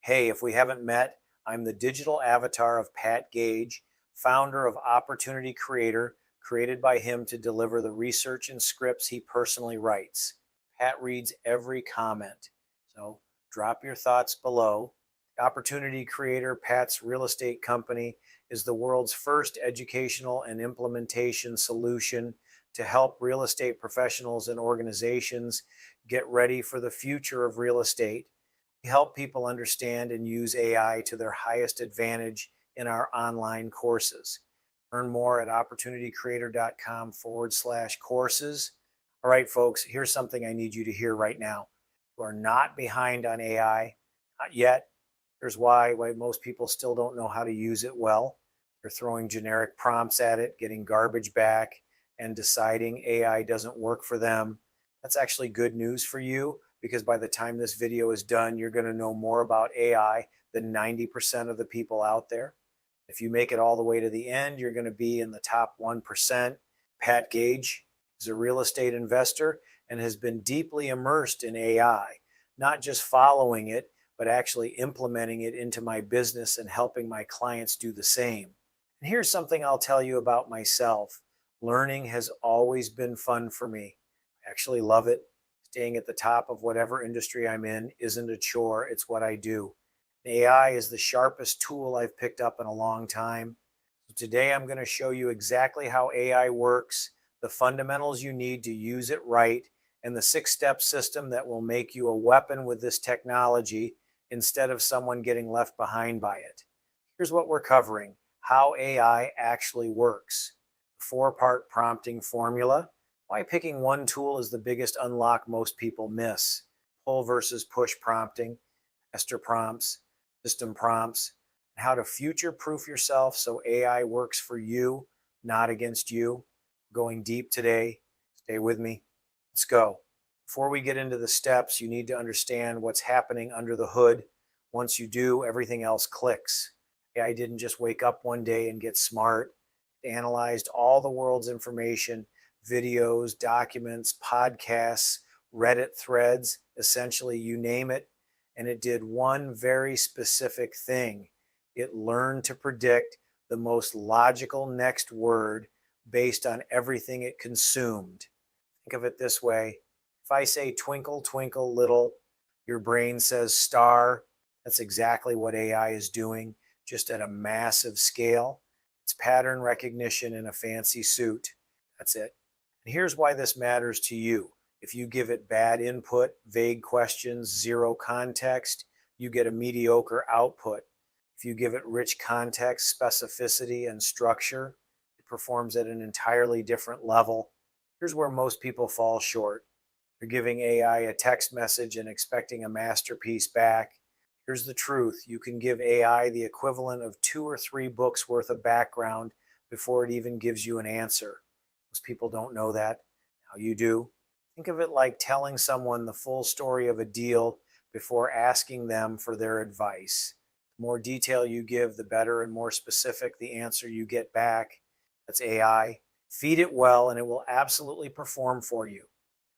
Hey, if we haven't met, I'm the digital avatar of Pat Gage, founder of Opportunity Creator, created by him to deliver the research and scripts he personally writes. Pat reads every comment. So drop your thoughts below. Opportunity Creator, Pat's real estate company, is the world's first educational and implementation solution to help real estate professionals and organizations get ready for the future of real estate. We help people understand and use AI to their highest advantage in our online courses. Learn more at opportunitycreator.com/courses. All right, folks, here's something I need you to hear right now. You are not behind on AI, not yet. Here's why most people still don't know how to use it well. They're throwing generic prompts at it, getting garbage back, and deciding AI doesn't work for them. That's actually good news for you because by the time this video is done, you're going to know more about AI than 90% of the people out there. If you make it all the way to the end, you're going to be in the top 1%. Pat Gage is a real estate investor and has been deeply immersed in AI, not just following it, but actually implementing it into my business and helping my clients do the same. And here's something I'll tell you about myself. Learning has always been fun for me. I actually love it. Staying at the top of whatever industry I'm in isn't a chore, it's what I do. AI is the sharpest tool I've picked up in a long time. So today I'm going to show you exactly how AI works, the fundamentals you need to use it right, and the 6-step system that will make you a weapon with this technology instead of someone getting left behind by it. Here's what we're covering: how AI actually works, the 4-part prompting formula, why picking one tool is the biggest unlock most people miss, pull versus push prompting, master prompts, system prompts, and how to future-proof yourself so AI works for you, not against you. Going deep today. Stay with me. Let's go. Before we get into the steps, you need to understand what's happening under the hood. Once you do, everything else clicks. AI didn't just wake up one day and get smart. It analyzed all the world's information, videos, documents, podcasts, Reddit threads, essentially you name it, and it did one very specific thing. It learned to predict the most logical next word based on everything it consumed. Think of it this way. If I say twinkle, twinkle, little, your brain says star. That's exactly what AI is doing, just at a massive scale. It's pattern recognition in a fancy suit. That's it. And here's why this matters to you. If you give it bad input, vague questions, zero context, you get a mediocre output. If you give it rich context, specificity, and structure, it performs at an entirely different level. Here's where most people fall short. You're giving AI a text message and expecting a masterpiece back. Here's the truth. You can give AI the equivalent of 2 or 3 books worth of background before it even gives you an answer. Most people don't know that. Now you do. Think of it like telling someone the full story of a deal before asking them for their advice. The more detail you give, the better and more specific the answer you get back. That's AI. Feed it well and it will absolutely perform for you.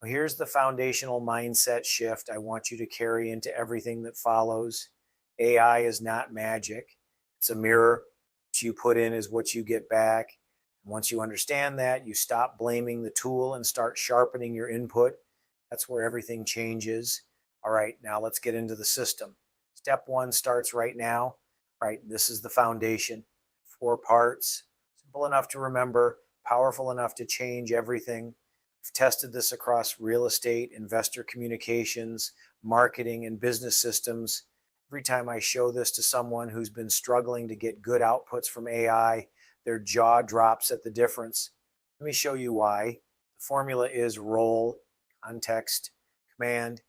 Now, here's the foundational mindset shift I want you to carry into everything that follows. AI is not magic. It's a mirror. What you put in is what you get back. Once you understand that, you stop blaming the tool and start sharpening your input. That's where everything changes. All right, now let's get into the system. Step 1 starts right now. All right, this is the foundation. 4 parts. Simple enough to remember, powerful enough to change everything. I've tested this across real estate, investor communications, marketing, and business systems. Every time I show this to someone who's been struggling to get good outputs from AI, their jaw drops at the difference. Let me show you why. The formula is role, context, command,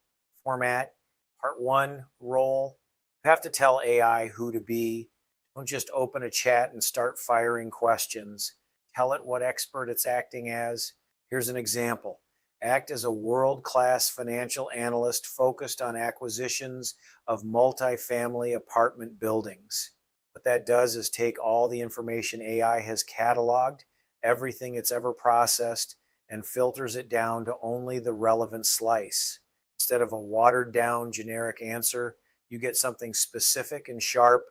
format. Part 1, role. You have to tell AI who to be. Don't just open a chat and start firing questions. Tell it what expert it's acting as. Here's an example. Act as a world-class financial analyst focused on acquisitions of multifamily apartment buildings. What that does is take all the information AI has cataloged, everything it's ever processed, and filters it down to only the relevant slice. Instead of a watered down generic answer, You get something specific and sharp.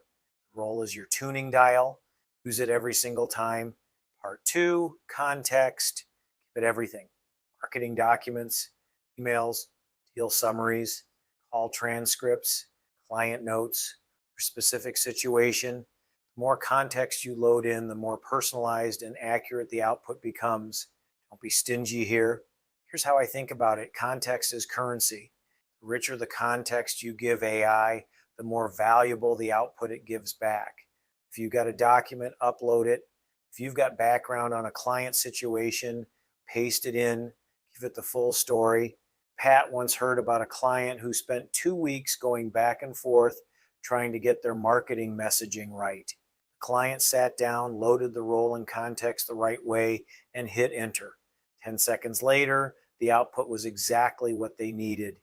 The role is your tuning dial. Use it every single time. Part two, context. Give it everything. Marketing documents, emails, deal summaries, call transcripts, client notes, your specific situation. The more context you load in, the more personalized and accurate the output becomes. Don't be stingy here. Here's how I think about it. Context is currency. The richer the context you give AI, the more valuable the output it gives back. If you've got a document, upload it. If you've got background on a client situation, paste it in, give it the full story. Pat once heard about a client who spent 2 weeks going back and forth trying to get their marketing messaging right. The client sat down, loaded the role and context the right way, and hit enter. 10 seconds later, the output was exactly what they needed.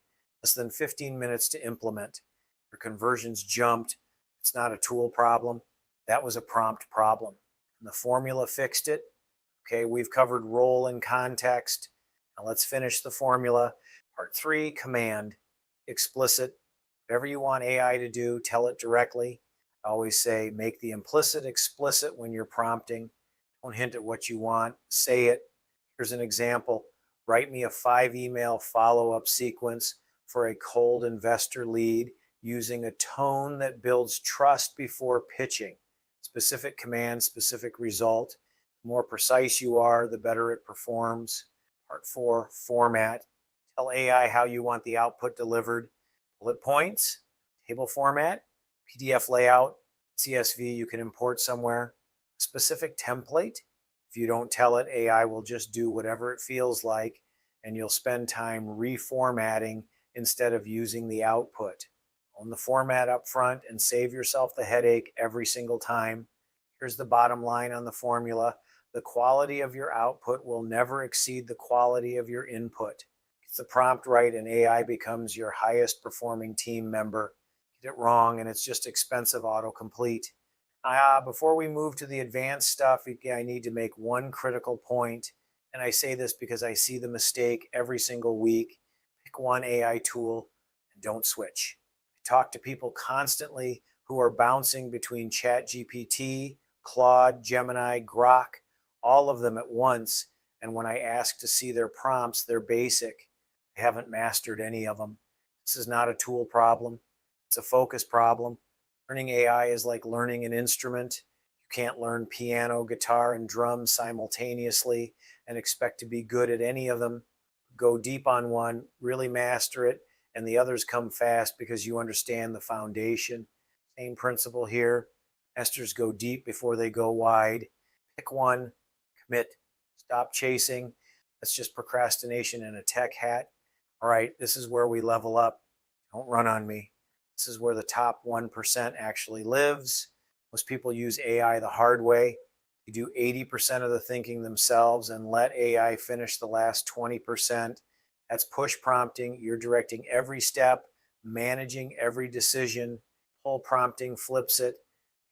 Less than 15 minutes to implement. Their conversions jumped. It's not a tool problem. That was a prompt problem. And the formula fixed it. Okay, we've covered role and context. Now let's finish the formula. Part three, command. Explicit. Whatever you want AI to do, tell it directly. I always say make the implicit explicit when you're prompting. Don't hint at what you want. Say it. Here's an example. Write me a 5 email follow-up sequence for a cold investor lead using a tone that builds trust before pitching. Specific command, specific result. The more precise you are, the better it performs. Part four, format. Tell AI how you want the output delivered. Bullet points, table format, PDF layout, CSV you can import somewhere. Specific template. If you don't tell it, AI will just do whatever it feels like, and you'll spend time reformatting instead of using the output. Own the format up front and save yourself the headache every single time. Here's the bottom line on the formula. The quality of your output will never exceed the quality of your input. Get the prompt right and AI becomes your highest performing team member. Get it wrong and it's just expensive autocomplete. Before we move to the advanced stuff, I need to make one critical point, and I say this because I see the mistake every single week. Pick one AI tool and don't switch. I talk to people constantly who are bouncing between ChatGPT, Claude, Gemini, Grok, all of them at once, and when I ask to see their prompts, they're basic. They haven't mastered any of them. This is not a tool problem. It's a focus problem. Learning AI is like learning an instrument. You can't learn piano, guitar, and drums simultaneously and expect to be good at any of them. Go deep on one, really master it, and the others come fast because you understand the foundation. Same principle here. Masters go deep before they go wide. Pick one, commit, stop chasing. That's just procrastination in a tech hat. All right, this is where we level up. Don't run on me. This is where the top 1% actually lives. Most people use AI the hard way. They do 80% of the thinking themselves and let AI finish the last 20%. That's push prompting. You're directing every step, managing every decision. Pull prompting flips it.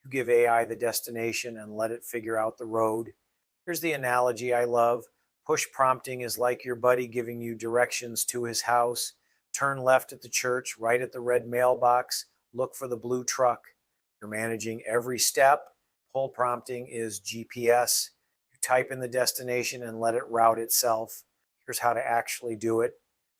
You give AI the destination and let it figure out the road. Here's the analogy I love. Push prompting is like your buddy giving you directions to his house. Turn left at the church, right at the red mailbox, look for the blue truck. You're managing every step. Pull prompting is GPS. You type in the destination and let it route itself. Here's how to actually do it.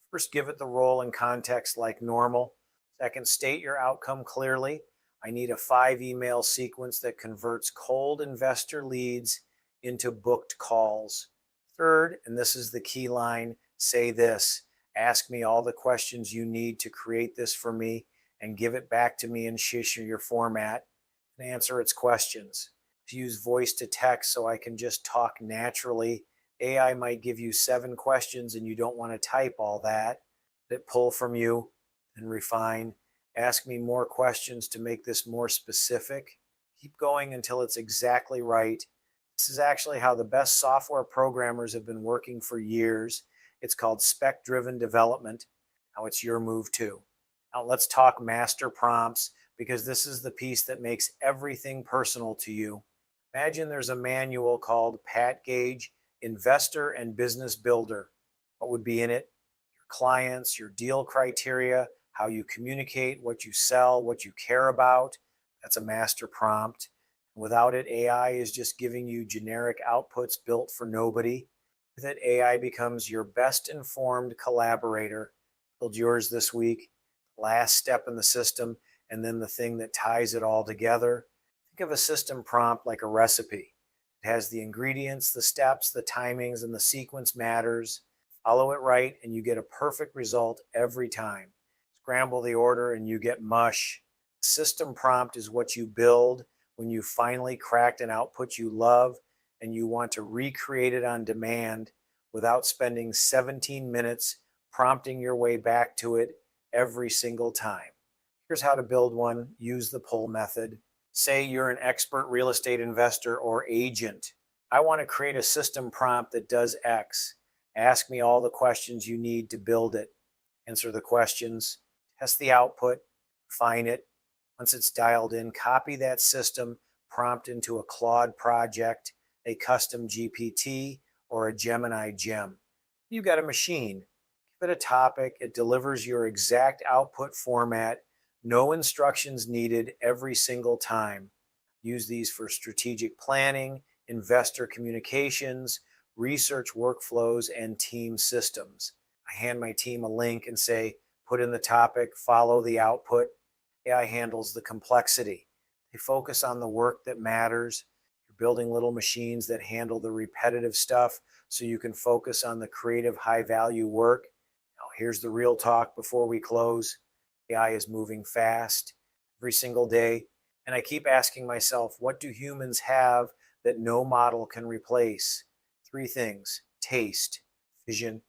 First, give it the role and context like normal. Second, state your outcome clearly. I need a 5 email sequence that converts cold investor leads into booked calls. Third, and this is the key line, say this. Ask me all the questions you need to create this for me and give it back to me in your format and answer its questions. To use voice to text so I can just talk naturally. AI might give you 7 questions and you don't want to type all that. Let it pull from you and refine. Ask me more questions to make this more specific. Keep going until it's exactly right. This is actually how the best software programmers have been working for years. It's called spec-driven development. Now it's your move too. Now let's talk master prompts because this is the piece that makes everything personal to you. Imagine there's a manual called Pat Gage, Investor and Business Builder. What would be in it? Your clients, your deal criteria, how you communicate, what you sell, what you care about. That's a master prompt. Without it, AI is just giving you generic outputs built for nobody. With it, AI becomes your best informed collaborator. Build yours this week. Last step in the system, and then the thing that ties it all together. Think of a system prompt like a recipe. It has the ingredients, the steps, the timings, and the sequence matters. Follow it right, and you get a perfect result every time. Scramble the order, and you get mush. System prompt is what you build when you finally cracked an output you love and you want to recreate it on demand without spending 17 minutes prompting your way back to it every single time. Here's how to build one. Use the pull method. Say you're an expert real estate investor or agent. I want to create a system prompt that does X. Ask me all the questions you need to build it. Answer the questions, test the output, refine it. Once it's dialed in, copy that system prompt into a Claude project, a custom GPT, or a Gemini gem. You've got a machine. Give it a topic. It delivers your exact output format. No instructions needed every single time. Use these for strategic planning, investor communications, research workflows, and team systems. I hand my team a link and say, put in the topic, follow the output. AI handles the complexity. They focus on the work that matters. You're building little machines that handle the repetitive stuff so you can focus on the creative, high-value work. Now, here's the real talk before we close. AI is moving fast every single day, and I keep asking myself, what do humans have that no model can replace? 3 things: taste, vision,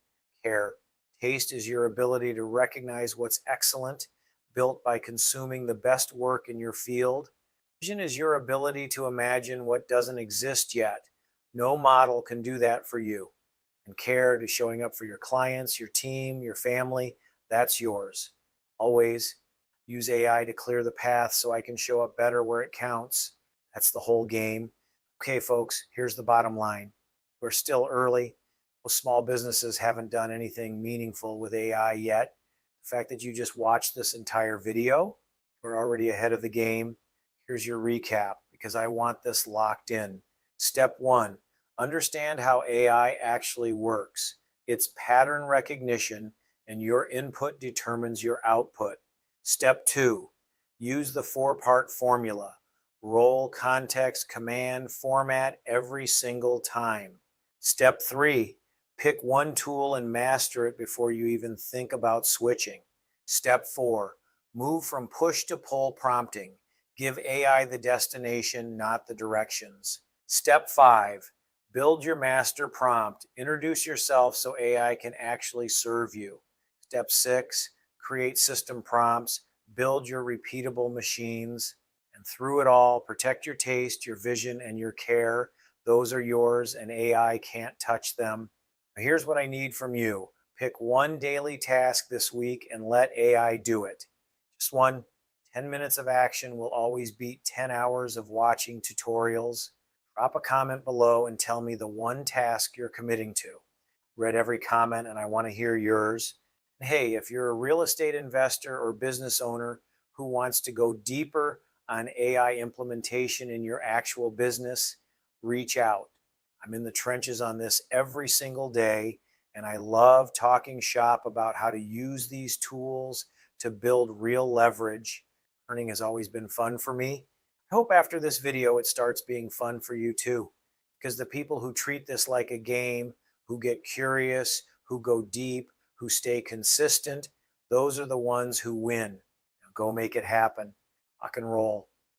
care. Taste is your ability to recognize what's excellent, built by consuming the best work in your field. Vision is your ability to imagine what doesn't exist yet. No model can do that for you. And care to showing up for your clients, your team, your family, that's yours. Always use AI to clear the path so I can show up better where it counts. That's the whole game. Okay, folks, here's the bottom line. We're still early. Most small businesses haven't done anything meaningful with AI yet. The fact that you just watched this entire video, we're already ahead of the game. Here's your recap because I want this locked in. Step 1, understand how AI actually works. It's pattern recognition, and your input determines your output. Step 2, use the 4-part formula. Role, context, command, format every single time. Step 3, pick one tool and master it before you even think about switching. Step 4, move from push to pull prompting. Give AI the destination, not the directions. Step 5, build your master prompt. Introduce yourself so AI can actually serve you. Step 6, create system prompts. Build your repeatable machines. And through it all, protect your taste, your vision, and your care. Those are yours, and AI can't touch them. Now, here's what I need from you. Pick one daily task this week and let AI do it. Just one. 10 minutes of action will always beat 10 hours of watching tutorials. Drop a comment below and tell me the one task you're committing to. Read every comment and I want to hear yours. And hey, if you're a real estate investor or business owner who wants to go deeper on AI implementation in your actual business, reach out. I'm in the trenches on this every single day, and I love talking shop about how to use these tools to build real leverage. Learning has always been fun for me. I hope after this video it starts being fun for you too, because the people who treat this like a game, who get curious, who go deep, who stay consistent, those are the ones who win. Now go make it happen. Rock and roll.